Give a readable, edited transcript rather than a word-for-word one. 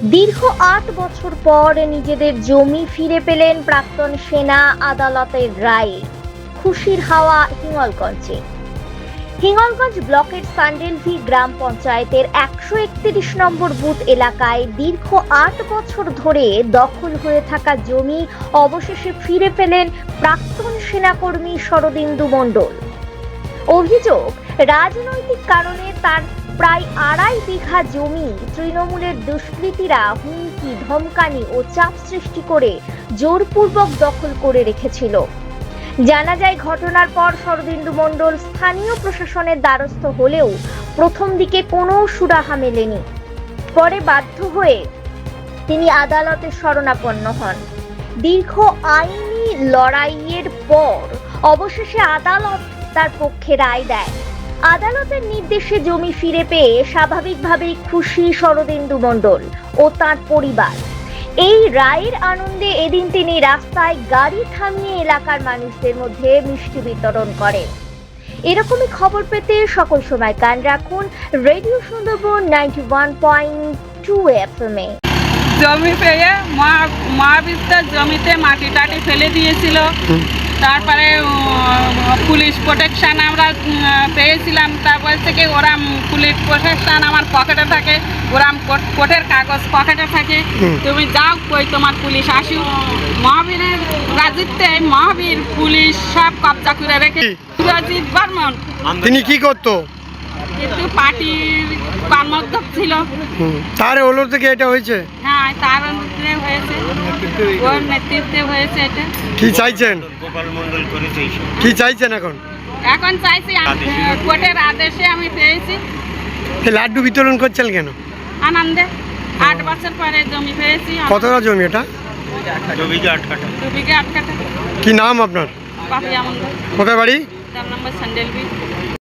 দীর্ঘ ৮ বছর পর নিজেদের জমি ফিরে পেলেন প্রাক্তন সেনা। আদালতের রায়ে খুশির হাওয়া হিঙ্গলগঞ্জে। হিঙ্গলগঞ্জ ব্লকের সান্ডেলভি গ্রাম পঞ্চায়েতের ১৩১ নম্বর বুথ এলাকায় দীর্ঘ ৮ বছর ধরে দখল হয়ে থাকা জমি অবশেষে ফিরে পেলেন প্রাক্তন সেনাকর্মী শরদিন্দু মণ্ডল। অভিযোগ, রাজনৈতিক কারণে তার প্রায় ২.৫ বিঘা জমি তৃণমূলের দুষ্কৃতীরা হুমকি, ধমকানি ও চাপ সৃষ্টি করে জোরপূর্বক দখল করে রেখেছিল। জানা যায়, ঘটনার পর শরদিন্দু মণ্ডল স্থানীয় প্রশাসনের দ্বারস্থ হলেও প্রথম দিকে কোনো সুরাহা মেলেনি। পরে বাধ্য হয়ে তিনি আদালতে শরণাপন্ন হন। দীর্ঘ আইনি লড়াইয়ের পর অবশেষে আদালত তার পক্ষে রায় দেয়। আদালতের নির্দেশে জমি ফিরে পেয়ে স্বাভাবিকভাবেই খুশি শরদিন্দু মণ্ডল ও তার পরিবার। এই রায়ের আনন্দে এদিন তিনি রাস্তায় গাড়ি থামিয়ে এলাকার মানুষদের মধ্যে মিষ্টি বিতরণ করেন। এরকমই খবর পেতে সকল সময় কান রাখুন রেডিও সুন্দরবন 91.2 FM এ। জমি পেয়ে মহাবিদ্যার জমিতে মাটি টাটি ফেলে দিয়েছিল। তারপরে পুলিশ প্রোটেকশন আমরা পেয়েছিলাম। তারপর থেকে ওরা পুলিশ প্রোটেকশন আমার পকেটে থাকে, ওরা কোর্টের কাগজ পকেটে থাকে। তুমি যাও, কই তোমার পুলিশ আসুক। মহাবীরের রাজত্বে মহাবীর পুলিশ সব কবজা করে রেখে। সুরজিৎ বর্মন তিনি কি করতো? কিন্তু পার্টির কর্মকর্তা ছিল। তার হলো থেকে এটা হয়েছে? হ্যাঁ, তার নেতৃত্বে হয়েছে, ওর নেতৃত্বে হয়েছে এটা। কি চাইছেন? কি চাইছেন এখন? এখন চাইছি কোর্টের আদেশে আমি পেয়েছি। লাড্ডু বিতরণ করছেন কেন? আনন্দে। ৮ বছর পরে জমি পেয়েছি। কতটা জমি এটা? 2 বিঘা 8 কাঠা। কি নাম আপনার? পাপিয়া মন্ডল। কোথায় বাড়ি? 4 নম্বর সান্ডেলভি।